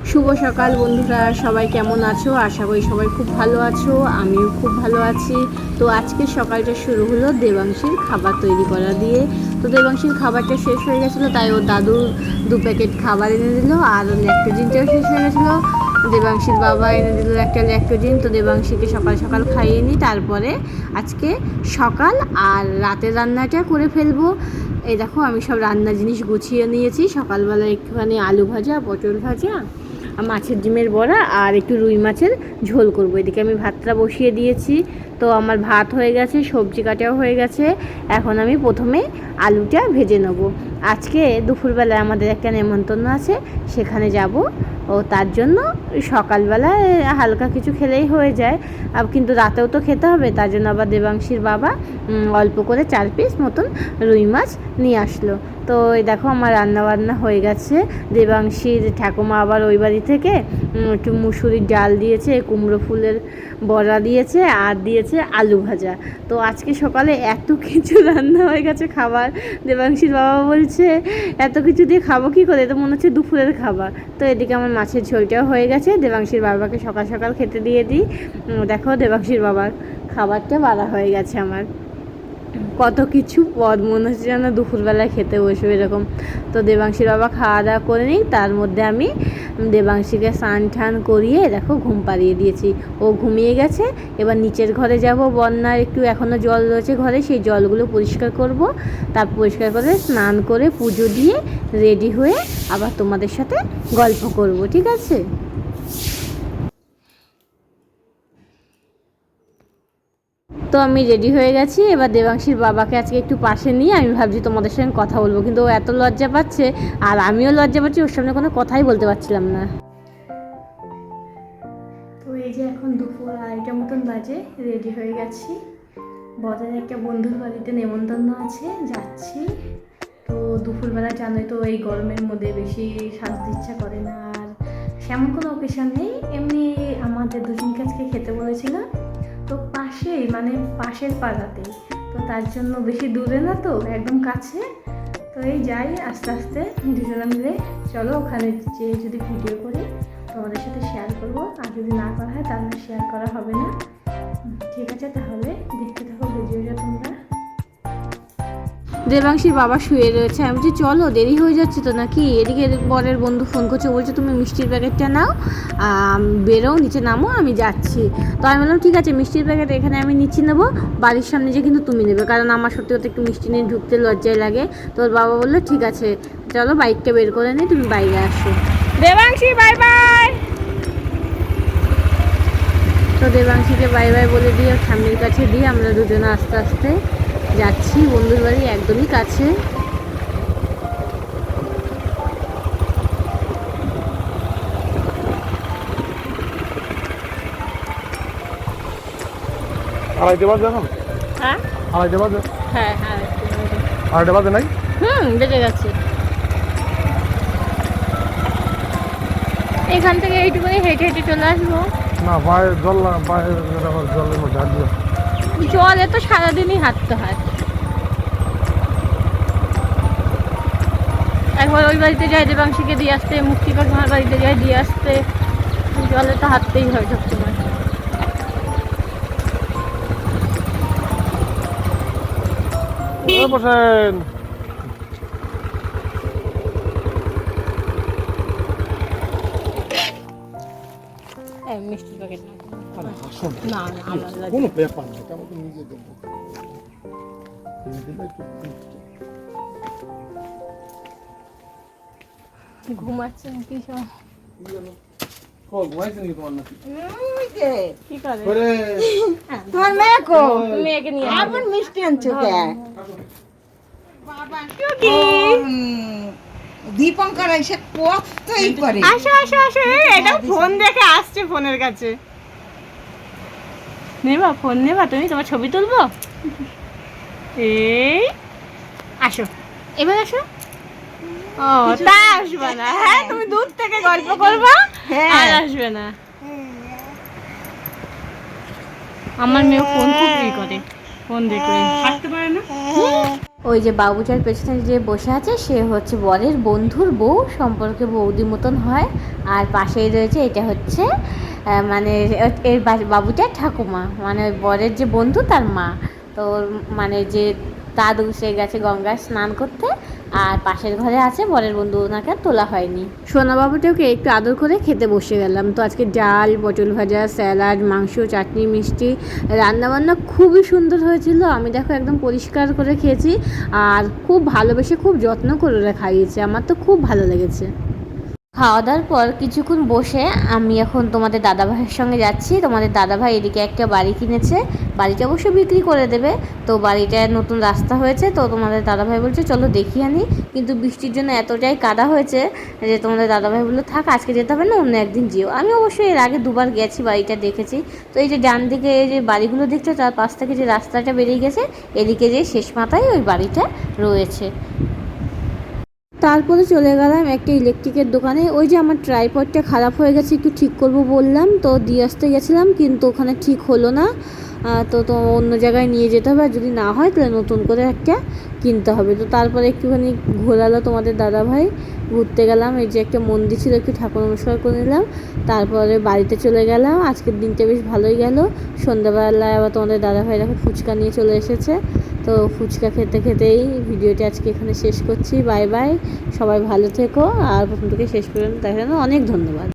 শুভ সকাল বন্ধুরা, সবাই কেমন আছো? আশা করি সবাই খুব ভালো আছো, আমিও খুব ভালো আছি। তো আজকে সকালটা শুরু হলো দেবাংশীর খাবার তৈরি করা দিয়ে। তো দেবাংশীর খাবারটা শেষ হয়ে গেছিলো, তাই ওর দাদু 2 প্যাকেট খাবার এনে দিল, আর ওর ল্যাক্টোজেনটাও শেষ হয়ে গেছিলো। দেবাংশীর বাবা এনে দিল একটা ল্যাক্টোজেন। তো দেবাংশীকে সকাল সকাল খাইয়ে নিই, তারপরে আজকে সকাল আর রাতের রান্নাটা করে ফেলবো। এই দেখো, আমি সব রান্নার জিনিস গুছিয়ে নিয়েছি। সকালবেলা একটুখানি আলু ভাজা, পটল ভাজা, মাছের ডিমের বড়া আর একটু রুই মাছের ঝোল করব। এদিকে আমি ভাতটা বসিয়ে দিয়েছি। তো আমার ভাত হয়ে গেছে, সবজি কাটাও হয়ে গেছে। এখন আমি প্রথমে আলুটা ভেজে নেব। আজকে দুপুরবেলায় আমাদের একটা নেমন্তন্ন আছে, সেখানে যাব। ও তার জন্য সকালবেলায় হালকা কিছু খেলেই হয়ে যায়, কিন্তু রাতেও তো খেতে হবে। তার জন্য আবার দেবাংশীর বাবা অল্প করে 4 পিস মতন রুই মাছ নিয়ে আসলো। তো এই দেখো, আমার রান্নাবান্না হয়ে গেছে। দেবাংশীর ঠাকুমা আবার ওই বাড়ি থেকে একটু মুসুরির ডাল দিয়েছে, কুমড়ো ফুলের বড়া দিয়েছে, আর দিয়েছে আলু ভাজা। তো আজকে সকালে এত কিছু রান্না হয়ে গেছে খাবার। দেবাংশীর বাবা বলছে এত কিছু দিয়ে খাবো কী করে, তো মনে হচ্ছে দুপুরের খাবার। তো এদিকে আমার মাছের ঝোলটাও হয়ে গেছে, দেবাংশীর বাবাকে সকাল সকাল খেতে দিয়ে দিই। দেখো, দেবাংশীর বাবার খাবারটা বাড়া হয়ে গেছে। আমার কত কিছু পদ, মনে হচ্ছে যেন দুপুরবেলায় খেতে বসবে এরকম। তো দেবাংশীর বাবা খাওয়া দাওয়া করে নিই, তার মধ্যে আমি দেবাংশীকে স্নান টান করিয়ে দেখো ঘুম পাড়িয়ে দিয়েছি। ও ঘুমিয়ে গেছে। এবার নিচের ঘরে যাব, বন্যার একটু এখনও জল রয়েছে ঘরে, সেই জলগুলো পরিষ্কার করব। তারপর পরিষ্কার করে স্নান করে পুজো দিয়ে রেডি হয়ে আবার তোমাদের সাথে গল্প করব, ঠিক আছে? তো আমি রেডি হয়ে গেছি। এবার দেবাংশীর বাবাকে আজকে একটু পাশে নিয়ে আমি ভাবছি তোমাদের সঙ্গে কথা বলবো, কিন্তু ও এত লজ্জা পাচ্ছে, আর আমিও লজ্জা পাচ্ছি, ওর সামনে কোনো কথাই বলতে পারছিলাম না। তো এই যে এখন দুপুর 2:30 মতন বাজে, রেডি হয়ে গেছি। বরের একটা বন্ধুর বাড়িতে নেমন্তন্ন আছে, যাচ্ছি। তো দুপুরবেলা জানোই তো, এই গরমের মধ্যে বেশি সাজতে ইচ্ছা করে না। আর সেমন কোনো অকেশন নেই, এমনি আমাদের দুজনকে আজকে খেতে বলেছিলাম। তো পাশেই, মানে পাশের পাড়াতেই, তো তার জন্য বেশি দূরে না, তো একদম কাছে। তো এই যাই আস্তে আস্তে দুজনে মিলে। চলো ওখানে যেয়ে যদি ভিডিও করি তোমাদের সাথে শেয়ার করবো, আর যদি না করা হয় তাহলে শেয়ার করা হবে না। ঠিক আছে, তাহলে দেখতে থাকো ভিডিওটা তোমরা। দেবাংশীর বাবা শুয়ে রয়েছে। আমি বলছি চলো, দেরি হয়ে যাচ্ছে তো নাকি। এদিকে বরের বন্ধু ফোন করছে, বলছে তুমি মিষ্টির প্যাকেটটা নাও, বেরো, নিচে নামো, আমি যাচ্ছি। তো আমি বললাম ঠিক আছে, মিষ্টির প্যাকেট এখানে আমি নিচ্ছি, নেবো, বাড়ির সামনে যে কিন্তু তুমি নেবে, কারণ আমার সত্যি কথা একটু মিষ্টি নিয়ে ঢুকতে লজ্জায় লাগে। তো ওর বাবা বললো ঠিক আছে, চলো বাইকটা বের করে নিই, তুমি বাইরে আসো। Debanshi bye bye. তো দেবাংশীকে বাই বাই বলে দিয়ে সামনের কাছে দিয়ে আমরা দুজনে আস্তে আস্তে যাচ্ছি বন্ধুর বাড়ি, একদমই কাছে। আড়াইটে বাজে এখন? হ্যাঁ, আড়াইটে বাজে? হ্যাঁ হ্যাঁ, আড়াইটে বাজে নাই? বেজে গেছে। এখান থেকে এইটুকুনি হেঁটে হেঁটে চলে আসবো। না, পায়ে জল না, পায়ে জলের মধ্যে হাত দিও। জলে তো সারাদিনই হাঁটতে হয়। একবার ওই বাড়িতে যাই দেবাংশীকে দিয়ে আসতে, মুক্তি কাকিমার বাড়িতে যাই দিয়ে আসতে, জলে তো হাঁটতেই হয় সবসময়। বসেন। মিষ্টির প্যাকেট না, কোনো ব্যাপার না, এটা আমাকে নিজে দেবো। ঘুমাচ্ছেন কি সব? তোমার মেয়ে কো? মেয়েকে নিয়ে আবার মিষ্টি আনছো কে? দীপঙ্কর এসে কতই করে। আসো আসো আসো, এটা ফোন দেখে আসছে ফোনের কাছে। নেবা ফোন, নেবা তুমি, তোমার ছবি তুলবো। এই আসো, এবার আসো। ও তা আসবে না? হ্যাঁ, তুমি দূর থেকে গল্প করবা আর আসবে না। আমার মেয়ে ফোন খুব ই করে, ফোন দেখে থাকতে পারে না। ওই যে বাবুটার পেছনে যে বসে আছে, সে হচ্ছে বরের বন্ধুর বউ, সম্পর্কে বৌদি মতন হয়। আর পাশেই রয়েছে এটা হচ্ছে মানে এর বাবুটা ঠাকুমা, মানে ওই বরের যে বন্ধু তার মা। তো মানে যে দাদু সে গেছে গঙ্গায় স্নান করতে, আর পাশের ঘরে আছে বরের বন্ধু, ওনাকে তোলা হয়নি। সোনা বাবুটাকে একটু আদর করে খেতে বসে গেলাম। তো আজকে ডাল, পটল ভাজা, স্যালাড, মাংস, চাটনি, মিষ্টি, রান্নাবান্না খুবই সুন্দর হয়েছিল। আমি দেখো একদম পরিষ্কার করে খেয়েছি, আর খুব ভালোবেসে খুব যত্ন করে ওরা খাইয়েছে, আমার তো খুব ভালো লেগেছে। খাওয়া দাওয়ার পর কিছুক্ষণ বসে আমি এখন তোমাদের দাদাভাইয়ের সঙ্গে যাচ্ছি। তোমাদের দাদাভাই এদিকে একটা বাড়ি কিনেছে, বাড়িটা অবশ্য বিক্রি করে দেবে। তো বাড়িটায় নতুন রাস্তা হয়েছে, তো তোমাদের দাদাভাই বলছে চলো দেখিয়ে আনি, কিন্তু বৃষ্টির জন্য এতটাই কাদা হয়েছে যে তোমাদের দাদাভাই বললো থাক আজকে যেতে হবে না, অন্য একদিন যেও। আমি অবশ্যই এর আগে দুবার গেছি, বাড়িটা দেখেছি। তো এই যে ডান দিকে এই যে বাড়িগুলো দেখছো, তার পাশ থেকে যে রাস্তাটা বেরিয়ে গেছে, এদিকে যে শেষ মাথায় ওই বাড়িটা রয়েছে। তারপরে চলে গেলাম একটা ইলেকট্রিকের দোকানে। ওই যে আমার ট্রাইপডটা খারাপ হয়ে গেছে, একটু ঠিক করব বললাম, তো দিয়ে আসতে গেছিলাম, কিন্তু ওখানে ঠিক হলো না। তো অন্য জায়গায় নিয়ে যেতে হবে, আর যদি না হয় তাহলে নতুন করে একটা কিনতে হবে। তো তারপরে একটুখানি ঘোরালো তোমাদের দাদাভাই, ঘুরতে গেলাম। এই যে একটা মন্দির ছিল, একটু ঠাকুর নমস্কার করে নিলাম, তারপরে বাড়িতে চলে গেলাম। আজকের দিনটা বেশ ভালোই গেল। সন্ধ্যাবেলায় আবার তোমাদের দাদাভাই দেখো ফুচকা নিয়ে চলে এসেছে। তো ফুচকা খেতে খেতেই ভিডিওটি আজকে এখানে শেষ করছি। বাই বাই, সবাই ভালো থেকো, আর প্রথম থেকে শেষ পর্যন্ত দেখার জন্য অনেক ধন্যবাদ।